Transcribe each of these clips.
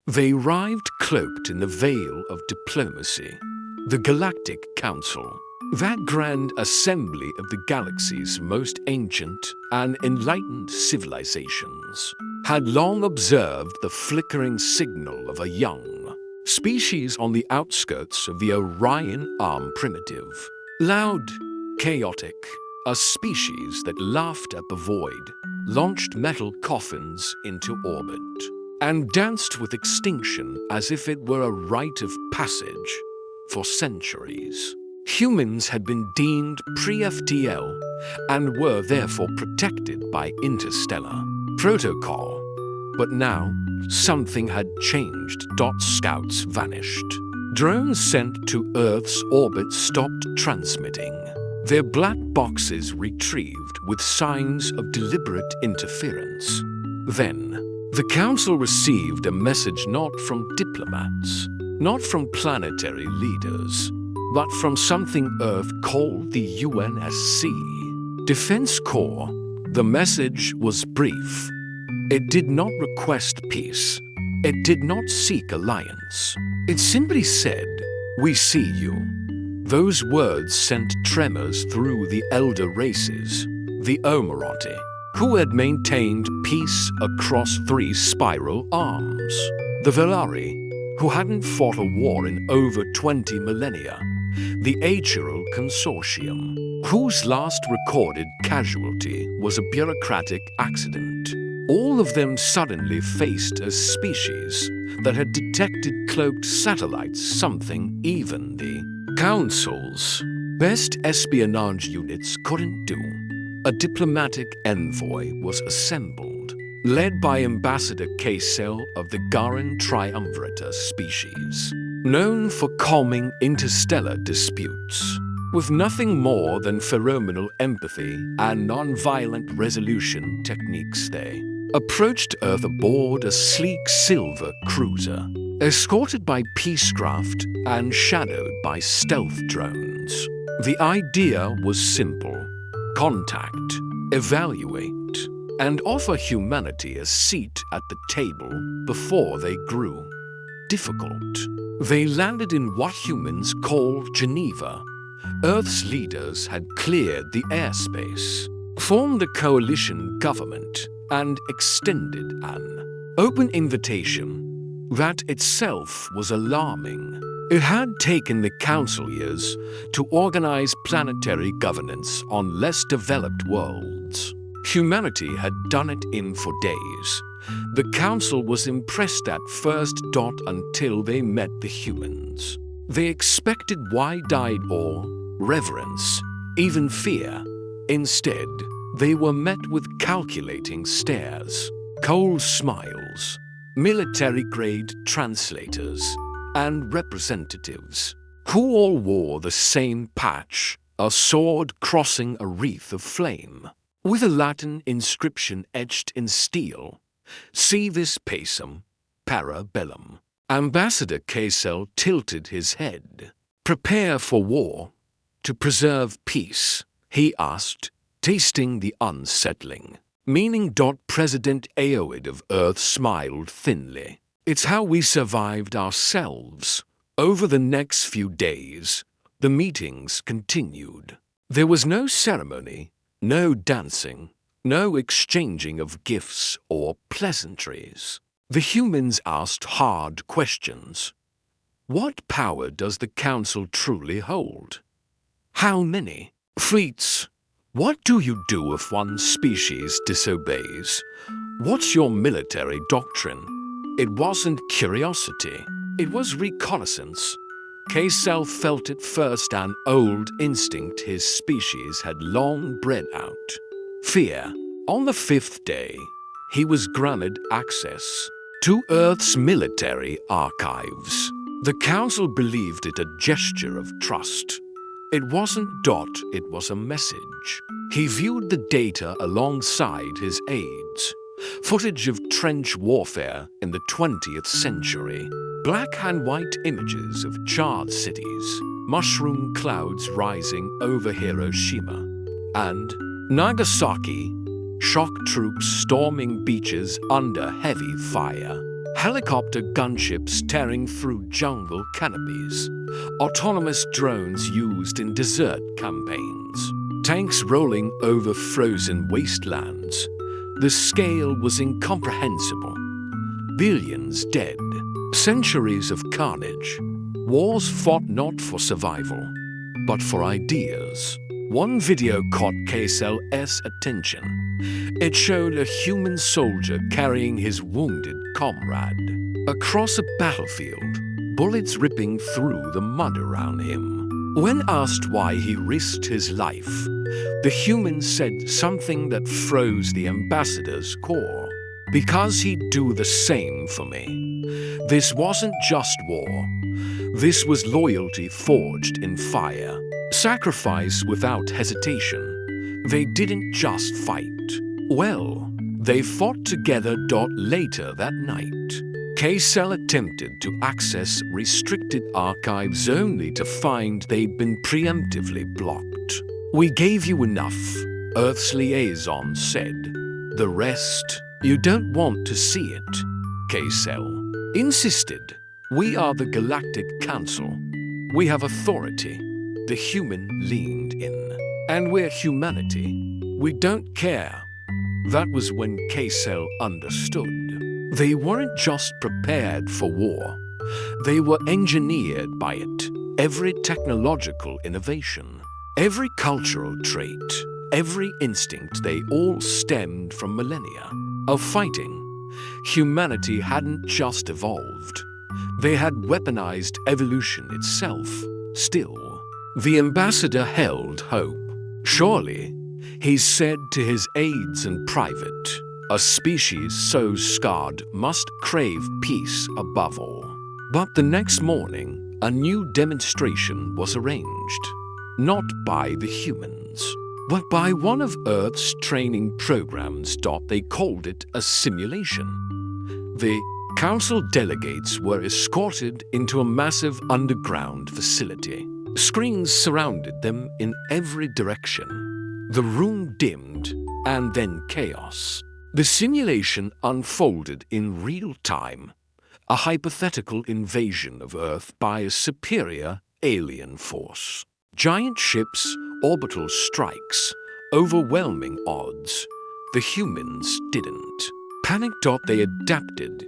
They arrived cloaked in the veil of diplomacy. The Galactic Council, that grand assembly of the galaxy's most ancient and enlightened civilizations, had long observed the flickering signal of a young species on the outskirts of the Orion Arm primitive. Loud, chaotic, a species that laughed at the void, launched metal coffins into orbit, and danced with extinction as if it were a rite of passage for centuries. Humans had been deemed pre-FTL and were therefore protected by interstellar protocol. But now, something had changed. Scouts vanished. Drones sent to Earth's orbit stopped transmitting. Their black boxes retrieved with signs of deliberate interference. Then, the Council received a message not from diplomats, not from planetary leaders, but from something Earth called the UNSC Defense Corps. The message was brief. It did not request peace. It did not seek alliance. It simply said, "We see you." Those words sent tremors through the elder races, the Omerati, who had maintained peace across 3 spiral arms, the Velari, who hadn't fought a war in over 20 millennia, the Acheral Consortium, whose last recorded casualty was a bureaucratic accident. All of them suddenly faced a species that had detected cloaked satellites, something even the Council's best espionage units couldn't do. A diplomatic envoy was assembled, led by Ambassador Kaysel of the Garan Triumvirata species, known for calming interstellar disputes. With nothing more than pheromonal empathy and non-violent resolution techniques, they approached Earth aboard a sleek silver cruiser, escorted by peacecraft and shadowed by stealth drones. The idea was simple: contact, evaluate, and offer humanity a seat at the table before they grew difficult. They landed in what humans call Geneva. Earth's leaders had cleared the airspace, formed a coalition government, and extended an open invitation. That itself was alarming. It had taken the Council years to organize planetary governance on less developed worlds. Humanity had done it in 4 days. The Council was impressed at first. Until they met the humans. They expected wide-eyed awe, reverence, even fear. Instead, they were met with calculating stares, cold smiles, military-grade translators, and representatives, who all wore the same patch, a sword crossing a wreath of flame, with a Latin inscription etched in steel: "Si vis pacem, para bellum." Ambassador Kaysel tilted his head. "Prepare for war? To preserve peace?" he asked, tasting the unsettling meaning. President Aoid of Earth smiled thinly. "It's how we survived ourselves." Over the next few days, the meetings continued. There was no ceremony, no dancing, no exchanging of gifts or pleasantries. The humans asked hard questions. What power does the Council truly hold? How many fleets? What do you do if one species disobeys? What's your military doctrine? It wasn't curiosity. It was reconnaissance. Kaysel felt it first, an old instinct his species had long bred out: fear. On the 5th day, he was granted access to Earth's military archives. The Council believed it a gesture of trust. It wasn't. It was a message. He viewed the data alongside his aides. Footage of trench warfare in the 20th century. Black and white images of charred cities, mushroom clouds rising over Hiroshima and Nagasaki, shock troops storming beaches under heavy fire. Helicopter gunships tearing through jungle canopies, autonomous drones used in desert campaigns, tanks rolling over frozen wastelands. The scale was incomprehensible. Billions dead, centuries of carnage. Wars fought not for survival, but for ideas. One video caught KSL's attention. It showed a human soldier carrying his wounded comrade across a battlefield, bullets ripping through the mud around him. When asked why he risked his life, the human said something that froze the ambassador's core. Because he'd do the same for me. This wasn't just war. This was loyalty forged in fire. Sacrifice without hesitation. They didn't just fight. Well, they fought together. Later that night, KSL attempted to access restricted archives only to find they'd been preemptively blocked. "We gave you enough," Earth's liaison said. "The rest, you don't want to see it," KSL insisted. "We are the Galactic Council. We have authority." The human leaned in. "And we're humanity. We don't care." That was when KSL understood. They weren't just prepared for war. They were engineered by it. Every technological innovation, every cultural trait, every instinct, they all stemmed from millennia of fighting. Humanity hadn't just evolved. They had weaponized evolution itself. Still, the ambassador held hope. "Surely," he said to his aides in private, "a species so scarred must crave peace above all." But the next morning, a new demonstration was arranged. Not by the humans, but by one of Earth's training programs. They called it a simulation. The council delegates were escorted into a massive underground facility. Screens surrounded them in every direction. The room dimmed, and then chaos. The simulation unfolded in real time. A hypothetical invasion of Earth by a superior alien force. Giant ships, orbital strikes, overwhelming odds. The humans didn't. Panicked. They adapted.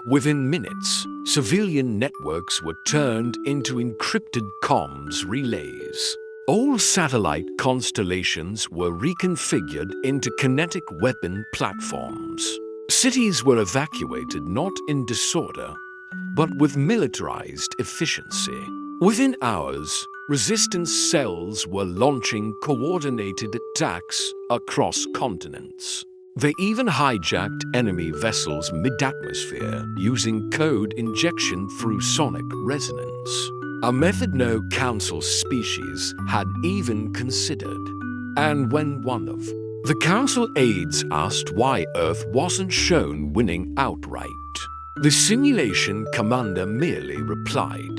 Within minutes, civilian networks were turned into encrypted comms relays. All satellite constellations were reconfigured into kinetic weapon platforms. Cities were evacuated not in disorder, but with militarized efficiency. Within hours, resistance cells were launching coordinated attacks across continents. They even hijacked enemy vessels mid-atmosphere using code injection through sonic resonance, a method no council species had even considered. And when one of the council aides asked why Earth wasn't shown winning outright, the simulation commander merely replied,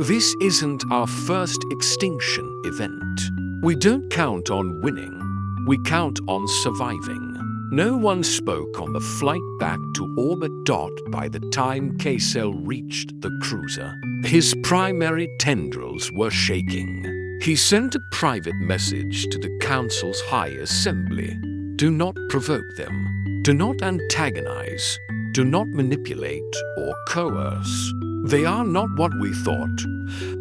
"This isn't our first extinction event. We don't count on winning, we count on surviving." No one spoke on the flight back to orbit. By the time KSL reached the cruiser, his primary tendrils were shaking. He sent a private message to the Council's High Assembly. "Do not provoke them. Do not antagonize. Do not manipulate or coerce. They are not what we thought.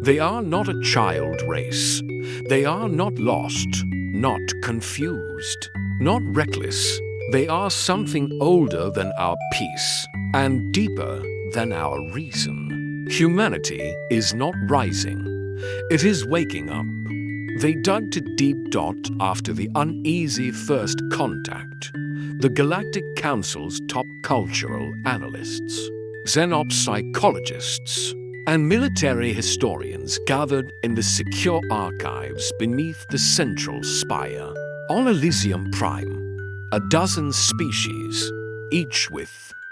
They are not a child race. They are not lost, not confused, not reckless. They are something older than our peace and deeper than our reason. Humanity is not rising. It is waking up." They dug too deep. After the uneasy first contact, the Galactic Council's top cultural analysts, xenops psychologists, and military historians gathered in the secure archives beneath the central spire. On Elysium Prime, a dozen species, each with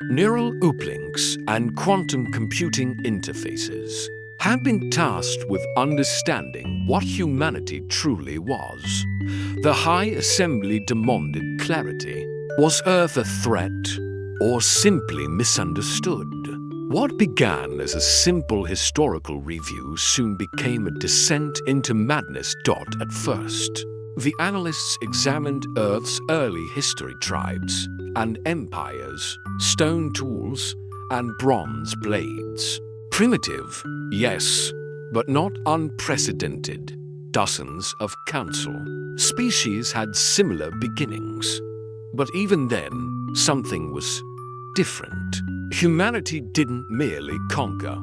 neural uplinks and quantum computing interfaces, had been tasked with understanding what humanity truly was. The High Assembly demanded clarity. Was Earth a threat or simply misunderstood? What began as a simple historical review soon became a descent into madness. At first, the analysts examined Earth's early history, tribes and empires, stone tools and bronze blades. Primitive, yes, but not unprecedented. Dozens of council species had similar beginnings. But even then, something was different. Humanity didn't merely conquer.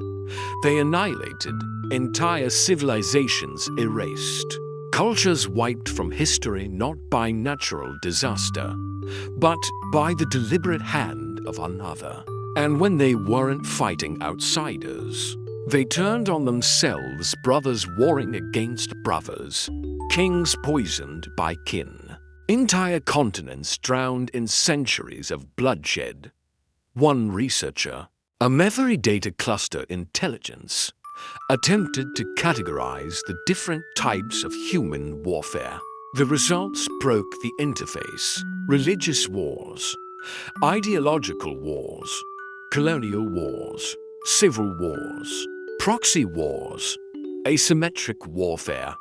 They annihilated, entire civilizations erased. Cultures wiped from history not by natural disaster, but by the deliberate hand of another. And when they weren't fighting outsiders, they turned on themselves, brothers warring against brothers, kings poisoned by kin, entire continents drowned in centuries of bloodshed. One researcher, a memory data cluster intelligence, attempted to categorize the different types of human warfare. The results broke the interface: religious wars, ideological wars, colonial wars, civil wars, proxy wars, asymmetric warfare,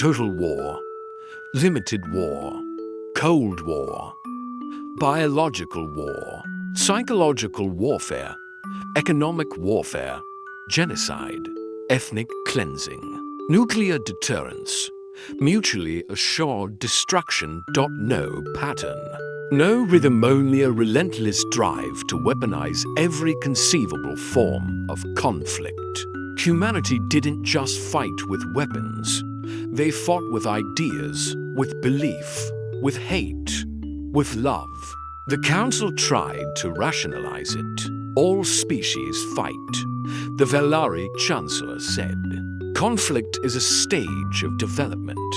total war, limited war, Cold War, biological war, psychological warfare, economic warfare, genocide, ethnic cleansing, nuclear deterrence, mutually assured destruction. No pattern, no rhythm, only a relentless drive to weaponize every conceivable form of conflict. Humanity didn't just fight with weapons. They fought with ideas, with belief, with hate, with love. The Council tried to rationalize it. All species fight, the Valari Chancellor said. Conflict is a stage of development,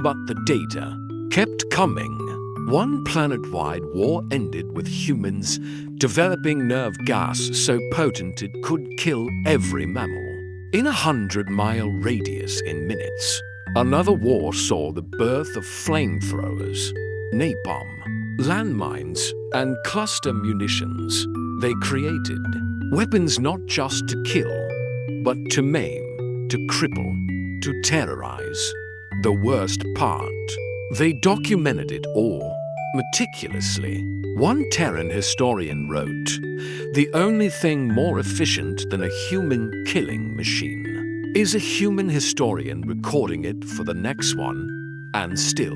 but the data kept coming. One planet-wide war ended with humans developing nerve gas so potent it could kill every mammal in a 100-mile radius in minutes. Another war saw the birth of flamethrowers, napalm, landmines, and cluster munitions. They created weapons not just to kill, but to maim, to cripple, to terrorize. The worst part, they documented it all meticulously. One Terran historian wrote, "The only thing more efficient than a human-killing machine is a human historian recording it for the next one." And still,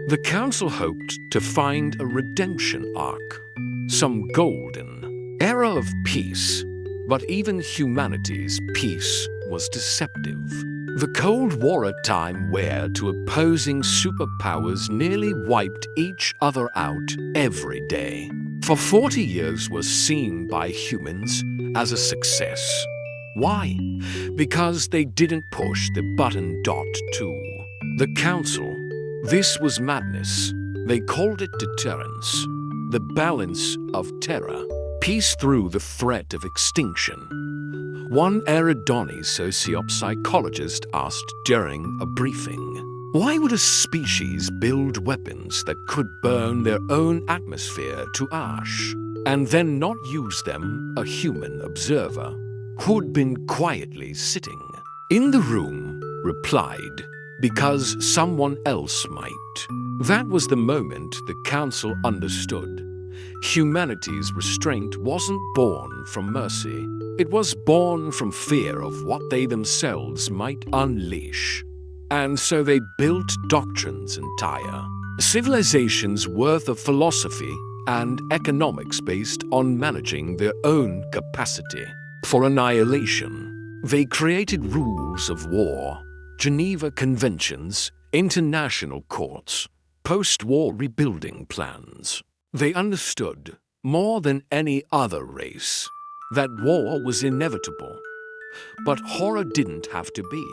the Council hoped to find a redemption arc, some golden era of peace. But even humanity's peace was deceptive. The Cold War, a time where two opposing superpowers nearly wiped each other out every day, for 40 years, was seen by humans as a success. Why? Because they didn't push the button. To the Council, this was madness. They called it deterrence, the balance of terror, peace through the threat of extinction. One Eridani sociopsychologist asked during a briefing, why would a species build weapons that could burn their own atmosphere to ash, and then not use them? A human observer, who'd been quietly sitting in the room, replied, because someone else might. That was the moment the Council understood. Humanity's restraint wasn't born from mercy. It was born from fear of what they themselves might unleash. And so they built doctrines, entire civilizations worth of philosophy and economics based on managing their own capacity for annihilation. They created rules of war, Geneva Conventions, international courts, post-war rebuilding plans. They understood, more than any other race, that war was inevitable. But horror didn't have to be.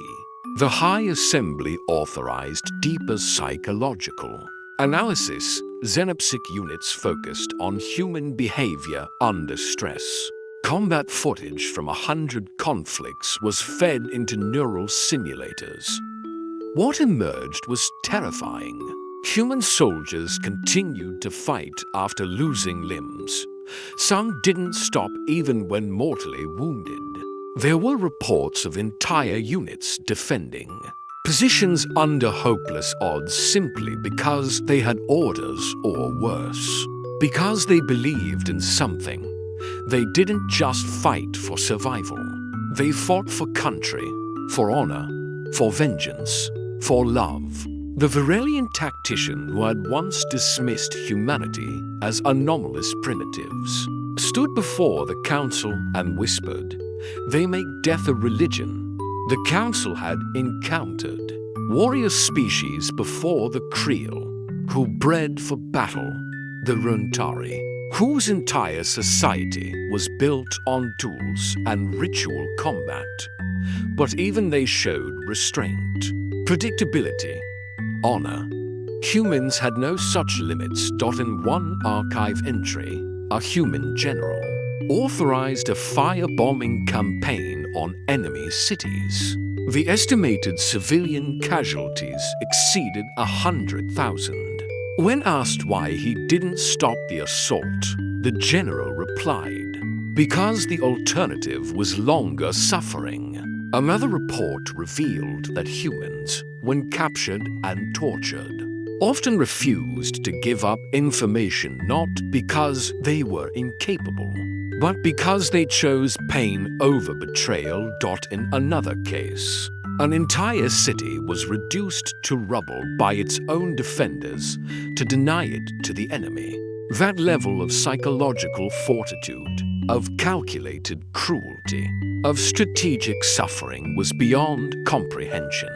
The High Assembly authorized deeper psychological analysis. Xenopsic units focused on human behavior under stress. Combat footage from 100 conflicts was fed into neural simulators. What emerged was terrifying. Human soldiers continued to fight after losing limbs, Some didn't stop even when mortally wounded. There were reports of entire units defending positions under hopeless odds simply because they had orders or worse, because they believed in something. They didn't just fight for survival. They fought for country, for honor, for vengeance, for love. The Varelian tactician who had once dismissed humanity as anomalous primitives stood before the council and whispered, "They make death a religion." The council had encountered warrior species before the Creel, who bred for battle, the Runtari, whose entire society was built on tools and ritual combat. But even they showed restraint, predictability, honor. Humans had no such limits. In one archive entry, a human general authorized a firebombing campaign on enemy cities. The estimated civilian casualties exceeded 100,000. When asked why he didn't stop the assault, the general replied, "Because the alternative was longer suffering." Another report revealed that humans, when captured and tortured, often refused to give up information not because they were incapable, but because they chose pain over betrayal. In another case, an entire city was reduced to rubble by its own defenders to deny it to the enemy. That level of psychological fortitude, of calculated cruelty, of strategic suffering was beyond comprehension.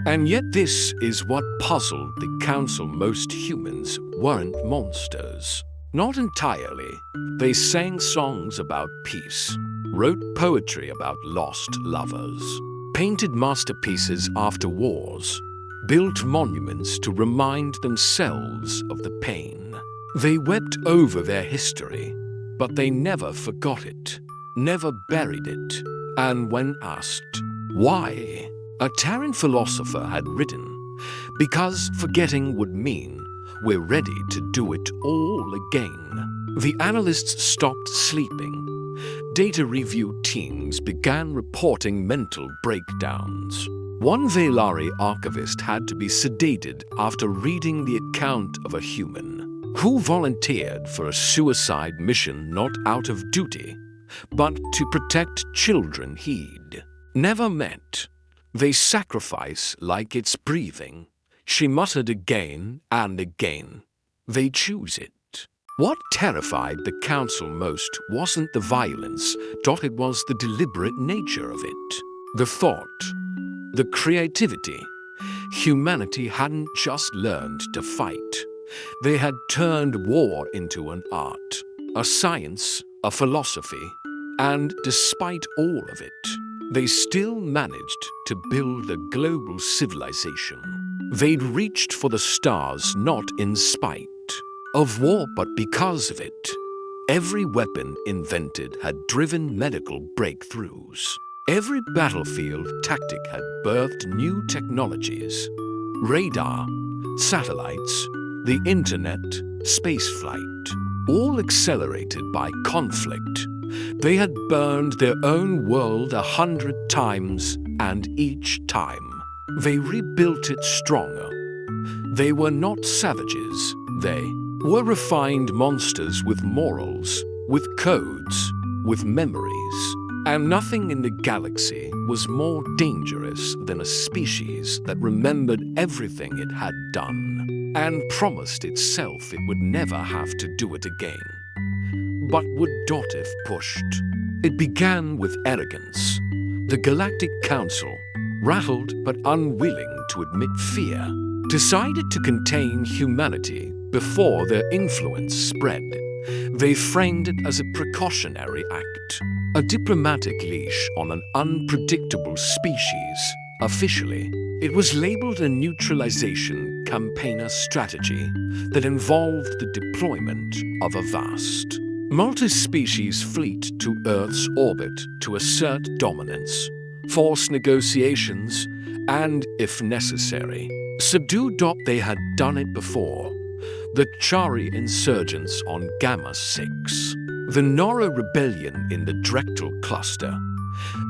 And yet this is what puzzled the council. Most humans weren't monsters. Not entirely. They sang songs about peace, wrote poetry about lost lovers, painted masterpieces after wars, built monuments to remind themselves of the pain. They wept over their history, but they never forgot it, never buried it. And when asked why, a Terran philosopher had written, "Because forgetting would mean we're ready to do it all again." The analysts stopped sleeping. Data review teams began reporting mental breakdowns. One Velari archivist had to be sedated after reading the account of a human who volunteered for a suicide mission not out of duty, but to protect children he'd never met. "They sacrifice like it's breathing," she muttered again and again. "They choose it." What terrified the council most wasn't the violence, it was the deliberate nature of it. The thought, the creativity. Humanity hadn't just learned to fight. They had turned war into an art, a science, a philosophy, and despite all of it, they still managed to build a global civilization. They'd reached for the stars not in spite of war, but because of it. Every weapon invented had driven medical breakthroughs. Every battlefield tactic had birthed new technologies. Radar, satellites, the internet, spaceflight, all accelerated by conflict. They had burned their own world 100 times, and each time they rebuilt it stronger. They were not savages. They were refined monsters with morals, with codes, with memories. And nothing in the galaxy was more dangerous than a species that remembered everything it had done and promised itself it would never have to do it again. But would if pushed. It began with arrogance. The Galactic Council, rattled but unwilling to admit fear, decided to contain humanity before their influence spread. They framed it as a precautionary act, a diplomatic leash on an unpredictable species. Officially, it was labeled a neutralization campaigner strategy that involved the deployment of a vast, multi-species fleet to Earth's orbit to assert dominance, force negotiations, and, if necessary, subdue. They had done it before. The Chari insurgents on Gamma 6. the Nora rebellion in the Drechtel cluster,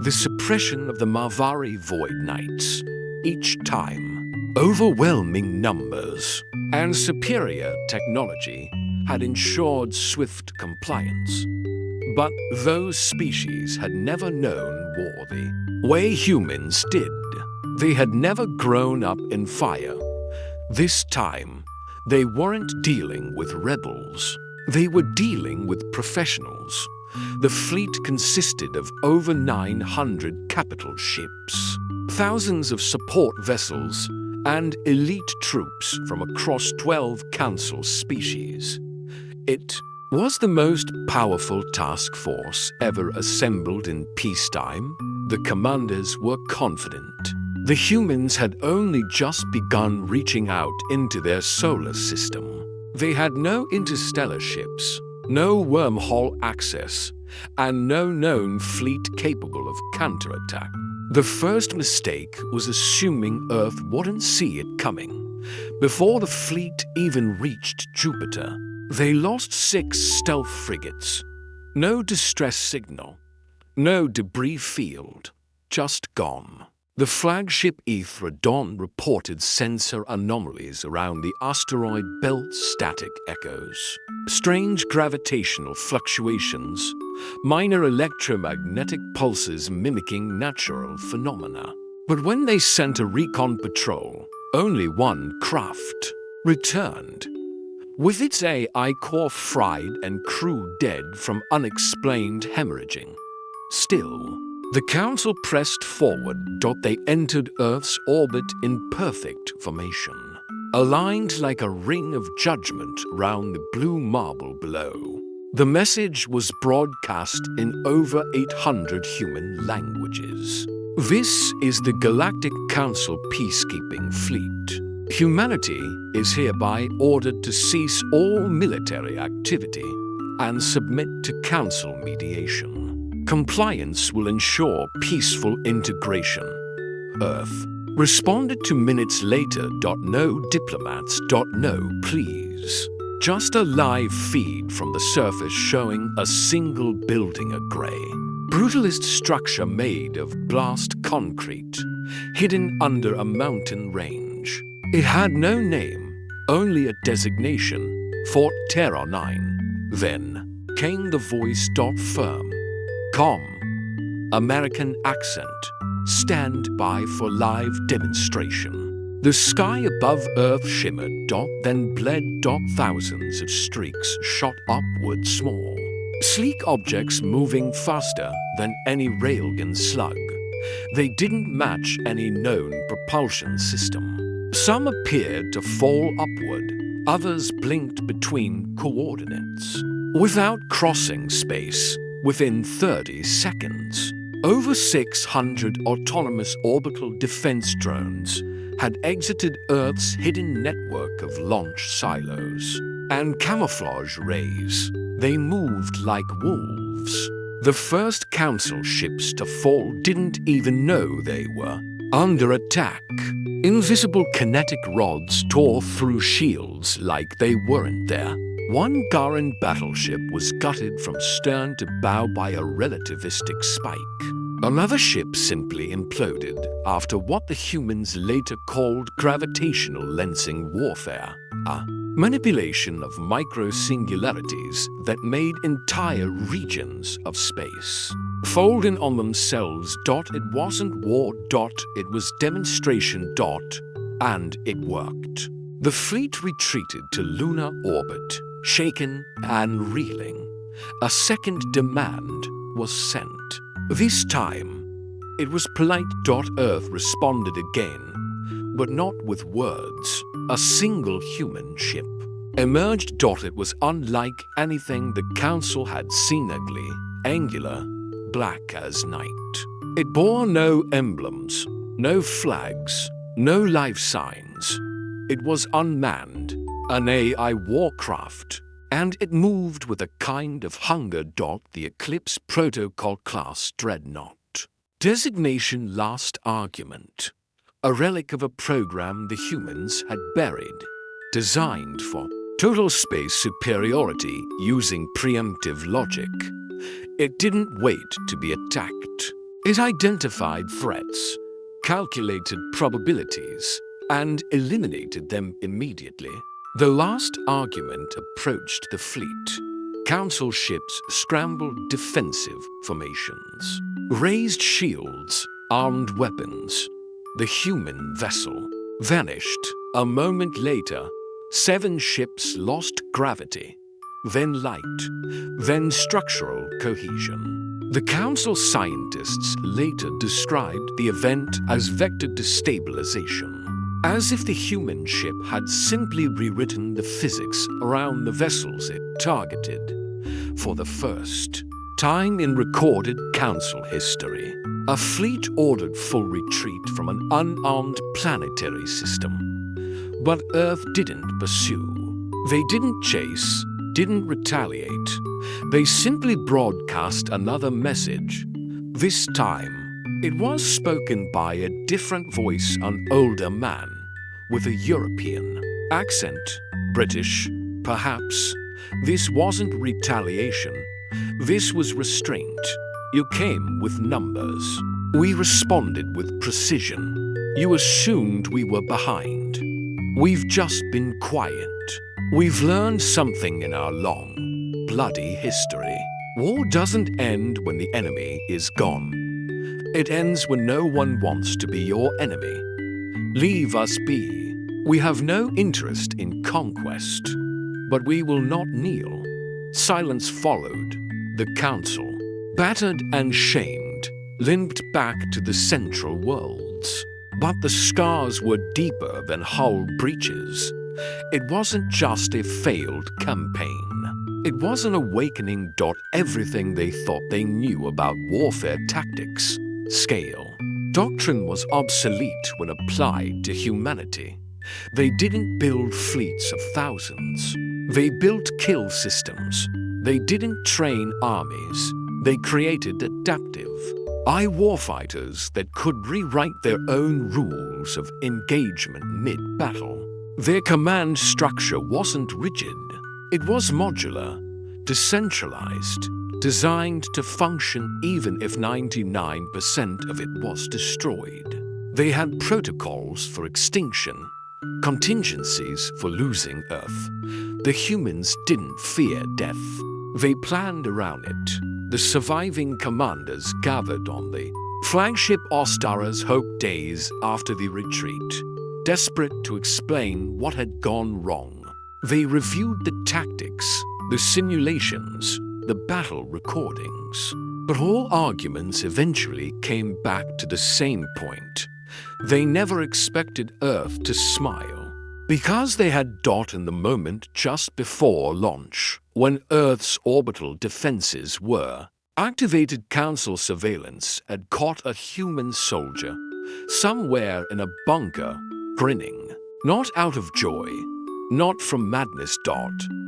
the suppression of the Marvari Void Knights, each time overwhelming numbers and superior technology had ensured swift compliance. But those species had never known war the way humans did. They had never grown up in fire. This time, they weren't dealing with rebels. They were dealing with professionals. The fleet consisted of over 900 capital ships, thousands of support vessels, and elite troops from across 12 council species. It was the most powerful task force ever assembled in peacetime. The commanders were confident. The humans had only just begun reaching out into their solar system. They had no interstellar ships, no wormhole access, and no known fleet capable of counterattack. The first mistake was assuming Earth wouldn't see it coming. Before the fleet even reached Jupiter, they lost 6 stealth frigates. No distress signal, no debris field, just gone. The flagship Dawn reported sensor anomalies around the asteroid belt, static echoes, strange gravitational fluctuations, minor electromagnetic pulses mimicking natural phenomena. But when they sent a recon patrol, only one craft returned, with its AI core fried and crew dead from unexplained hemorrhaging. Still, the Council pressed forward. They entered Earth's orbit in perfect formation, aligned like a ring of judgment round the blue marble below. The message was broadcast in over 800 human languages. This is the Galactic Council peacekeeping fleet. Humanity is hereby ordered to cease all military activity and submit to Council mediation. Compliance will ensure peaceful integration. Earth responded to minutes later. No diplomats. No please. Just a live feed from the surface showing a single building, a grey, brutalist structure made of blast concrete, hidden under a mountain range. It had no name, only a designation, Fort Terra 9. Then came the voice. Firm. American accent. Stand by for live demonstration. The sky above Earth shimmered. Then bled. Thousands of streaks shot upward, small, sleek objects moving faster than any railgun slug. They didn't match any known propulsion system. Some appeared to fall upward, others blinked between coordinates, without crossing space. Within 30 seconds, over 600 autonomous orbital defense drones had exited Earth's hidden network of launch silos and camouflage rays. They moved like wolves. The first Council ships to fall didn't even know they were under attack. Invisible kinetic rods tore through shields like they weren't there. One Garan battleship was gutted from stern to bow by a relativistic spike. Another ship simply imploded after what the humans later called gravitational lensing warfare, a manipulation of micro-singularities that made entire regions of space fold in on themselves. It wasn't war. It was demonstration. And it worked. The fleet retreated to lunar orbit, shaken and reeling. A second demand was sent. This time, it was polite. Earth responded again, but not with words. A single human ship emerged. It was unlike anything the Council had seen. Ugly, angular, black as night. It bore no emblems, no flags, no life signs. It was unmanned, an AI warcraft, and it moved with a kind of hunger. The Eclipse Protocol Class Dreadnought. Designation Last Argument. A relic of a program the humans had buried, designed for Total space superiority using preemptive logic. It didn't wait to be attacked. It identified threats, calculated probabilities, and eliminated them immediately. The last argument approached the fleet. Council ships scrambled defensive formations, raised shields, armed weapons. The human vessel vanished. A moment later, 7 ships lost gravity, then light, then structural cohesion. The Council scientists later described the event as vector destabilization, as if the human ship had simply rewritten the physics around the vessels it targeted. For the first time in recorded Council history, a fleet ordered full retreat from an unarmed planetary system. But Earth didn't pursue. They didn't chase, didn't retaliate. They simply broadcast another message. This time, it was spoken by a different voice, an older man with a European accent, British, perhaps. This wasn't retaliation. This was restraint. You came with numbers. We responded with precision. You assumed we were behind. We've just been quiet. We've learned something in our long, bloody history. War doesn't end when the enemy is gone. It ends when no one wants to be your enemy. Leave us be. We have no interest in conquest, but we will not kneel. Silence followed. The Council, battered and shamed, limped back to the central worlds. But the scars were deeper than hull breaches. It wasn't just a failed campaign. It was an awakening. Everything they thought they knew about warfare tactics, scale, doctrine was obsolete when applied to humanity. They didn't build fleets of thousands. They built kill systems. They didn't train armies. They created adaptive warfighters that could rewrite their own rules of engagement mid-battle. Their command structure wasn't rigid. It was modular, decentralized, designed to function even if 99% of it was destroyed. They had protocols for extinction, contingencies for losing Earth. The humans didn't fear death. They planned around it. The surviving commanders gathered on the flagship Ostara's Hope days after the retreat, desperate to explain what had gone wrong. They reviewed the tactics, the simulations, the battle recordings. But all arguments eventually came back to the same point. They never expected Earth to smile. Because they had in the moment just before launch, when Earth's orbital defenses were activated. Council surveillance had caught a human soldier somewhere in a bunker, grinning. Not out of joy, not from madness,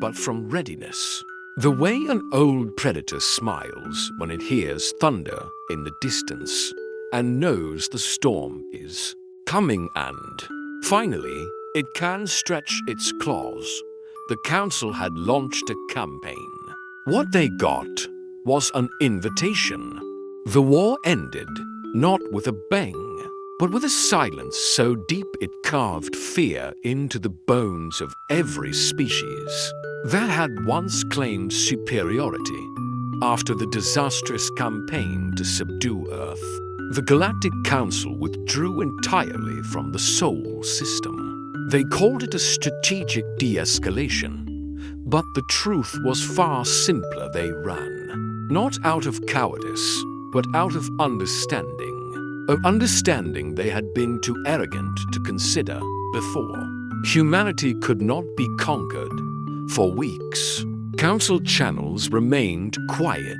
but from readiness. The way an old predator smiles when it hears thunder in the distance and knows the storm is coming, and finally, it can stretch its claws. The Council had launched a campaign. What they got was an invitation. The war ended, not with a bang, but with a silence so deep it carved fear into the bones of every species that had once claimed superiority. After the disastrous campaign to subdue Earth, the Galactic Council withdrew entirely from the Sol system. They called it a strategic de-escalation, but the truth was far simpler. They ran, not out of cowardice, but out of understanding. An understanding they had been too arrogant to consider before. Humanity could not be conquered. For weeks, Council channels remained quiet.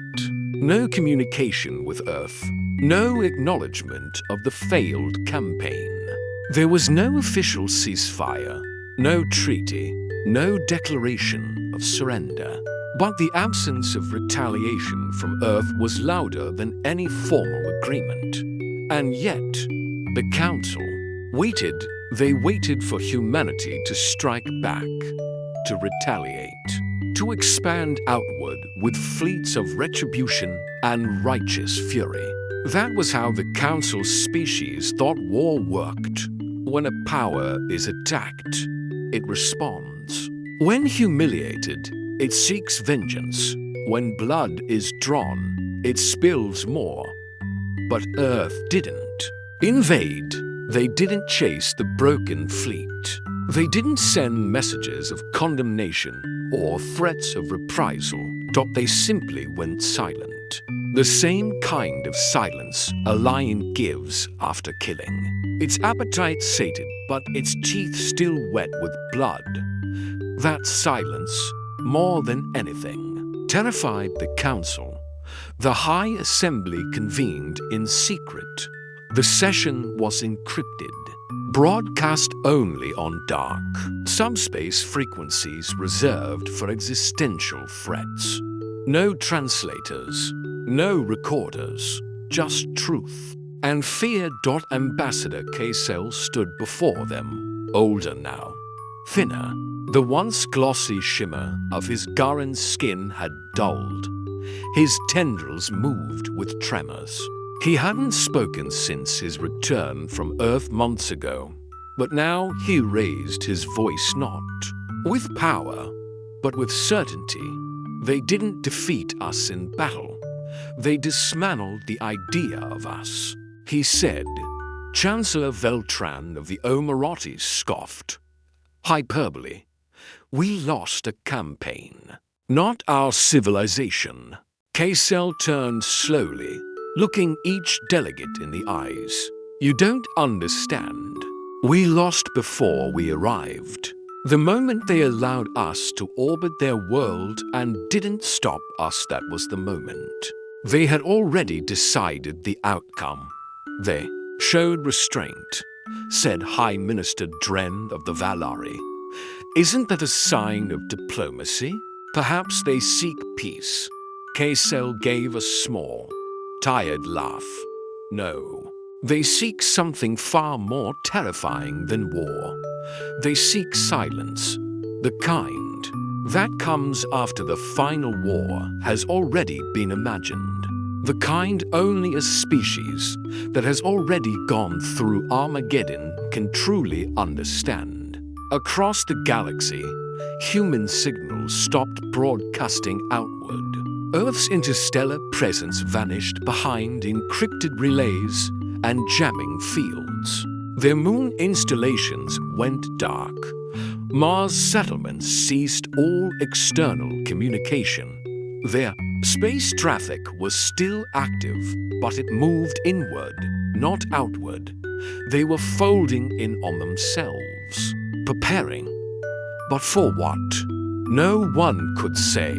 No communication with Earth, no acknowledgement of the failed campaign. There was no official ceasefire, no treaty, no declaration of surrender. But the absence of retaliation from Earth was louder than any formal agreement. And yet, the Council waited. They waited for humanity to strike back, to retaliate, to expand outward with fleets of retribution and righteous fury. That was how the Council's species thought war worked. When a power is attacked, it responds. When humiliated, it seeks vengeance. When blood is drawn, it spills more. But Earth didn't invade. They didn't chase the broken fleet. They didn't send messages of condemnation or threats of reprisal. They simply went silent. The same kind of silence a lion gives after killing. Its appetite sated, but its teeth still wet with blood. That silence, more than anything, terrified the Council. The High Assembly convened in secret. The session was encrypted, broadcast only on dark, subspace frequencies reserved for existential threats. No translators, no recorders, just truth. And fear. Ambassador Cassell stood before them, older now, thinner. The once glossy shimmer of his Garan skin had dulled. His tendrils moved with tremors. He hadn't spoken since his return from Earth months ago, but now he raised his voice not with power, but with certainty. They didn't defeat us in battle. They dismantled the idea of us. He said. Chancellor Veltran of the Omerotis scoffed. Hyperbole. We lost a campaign, not our civilization. Cassell turned slowly, looking each delegate in the eyes. You don't understand. We lost before we arrived. The moment they allowed us to orbit their world and didn't stop us, that was the moment. They had already decided the outcome. They showed restraint, said High Minister Dren of the Valari. Isn't that a sign of diplomacy? Perhaps they seek peace. Cassell gave a small, tired laugh. No, they seek something far more terrifying than war. They seek silence, the kind that comes after the final war has already been imagined. The kind only a species that has already gone through Armageddon can truly understand. Across the galaxy, human signals stopped broadcasting outward. Earth's interstellar presence vanished behind encrypted relays and jamming fields. Their moon installations went dark. Mars settlements ceased all external communication. Their space traffic was still active, but it moved inward, not outward. They were folding in on themselves, preparing. But for what? No one could say.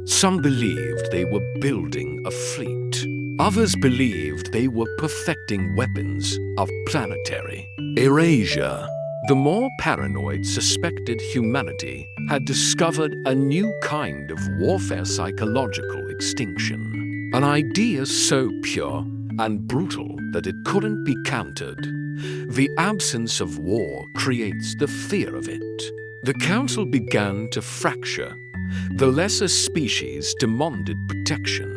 Some believed they were building a fleet. Others believed they were perfecting weapons of planetary erasure. The more paranoid suspected humanity had discovered a new kind of warfare, psychological extinction. An idea so pure and brutal that it couldn't be countered. The absence of war creates the fear of it. The Council began to fracture. The lesser species demanded protection,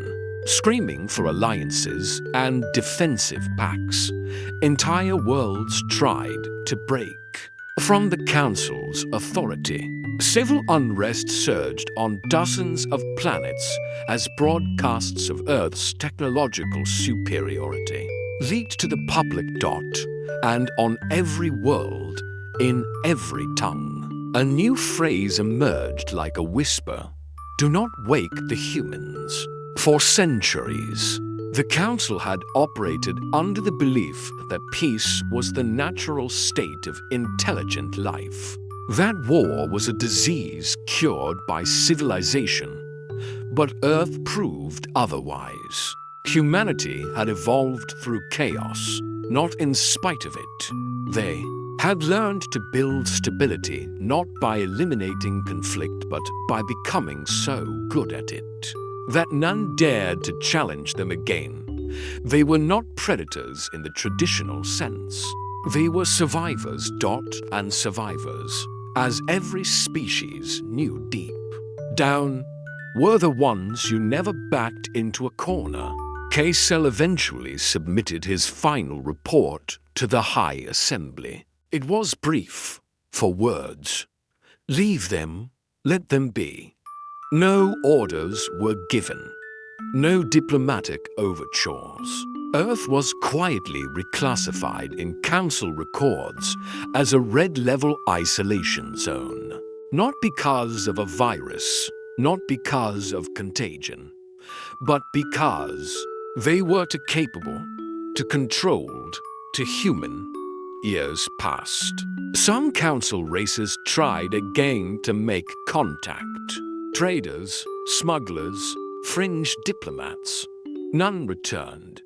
screaming for alliances and defensive pacts. Entire worlds tried to break from the Council's authority. Civil unrest surged on dozens of planets as broadcasts of Earth's technological superiority leaked to the public. And on every world, in every tongue, a new phrase emerged like a whisper. Do not wake the humans. For centuries, the Council had operated under the belief that peace was the natural state of intelligent life. That war was a disease cured by civilization. But Earth proved otherwise. Humanity had evolved through chaos, not in spite of it. They had learned to build stability not by eliminating conflict but by becoming so good at it that none dared to challenge them again. They were not predators in the traditional sense. They were survivors. And survivors as every species knew deep down were the ones you never backed into a corner. Cassell eventually submitted his final report to the High Assembly. It was brief, for words. Leave them, let them be. No orders were given. No diplomatic overtures. Earth was quietly reclassified in Council records as a red-level isolation zone. Not because of a virus, not because of contagion, but because they were too capable, too controlled, too human. Years passed. Some Council races tried again to make contact. Traders, smugglers, fringe diplomats. None returned.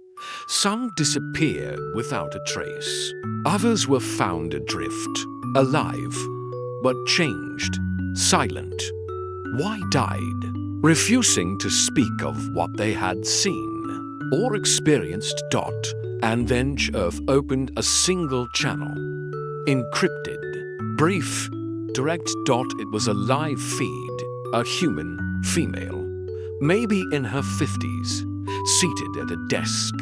Some disappeared without a trace. Others were found adrift, alive, but changed, silent. Why died? Refusing to speak of what they had seen or experienced. And then Earth opened a single channel. Encrypted, brief, direct. It was a live feed. A human female, maybe in her 50s, seated at a desk.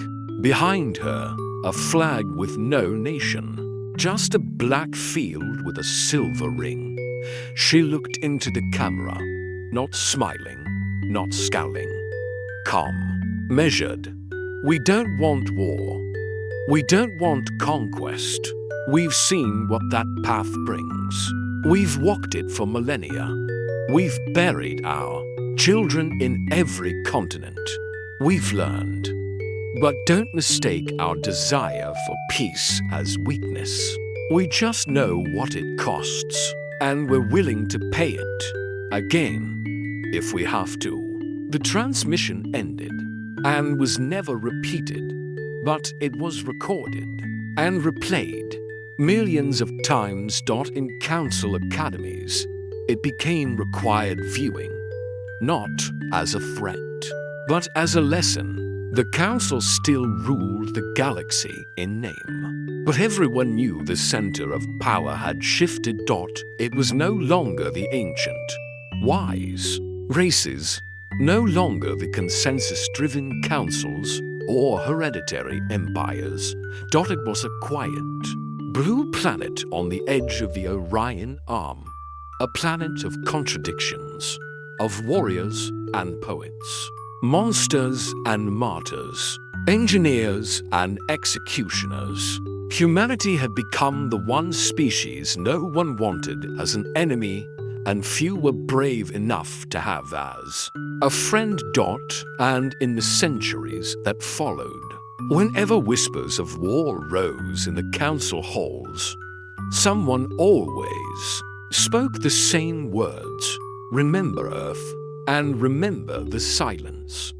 Behind her, a flag with no nation, just a black field with a silver ring. She looked into the camera, not smiling, not scowling. Calm, measured. We don't want war. We don't want conquest. We've seen what that path brings. We've walked it for millennia. We've buried our children in every continent. We've learned. But don't mistake our desire for peace as weakness. We just know what it costs, and we're willing to pay it again if we have to. The transmission ended and was never repeated, but it was recorded and replayed millions of times. In Council academies, it became required viewing, not as a threat, but as a lesson. The Council still ruled the galaxy in name, but everyone knew the center of power had shifted. It was no longer the ancient, wise races, no longer the consensus-driven councils or hereditary empires. It was a quiet, blue planet on the edge of the Orion Arm. A planet of contradictions, of warriors and poets, monsters and martyrs, engineers and executioners. Humanity had become the one species no one wanted as an enemy, and few were brave enough to have as a friend. And in the centuries that followed, whenever whispers of war rose in the council halls, someone always spoke the same words: remember Earth, and remember the silence.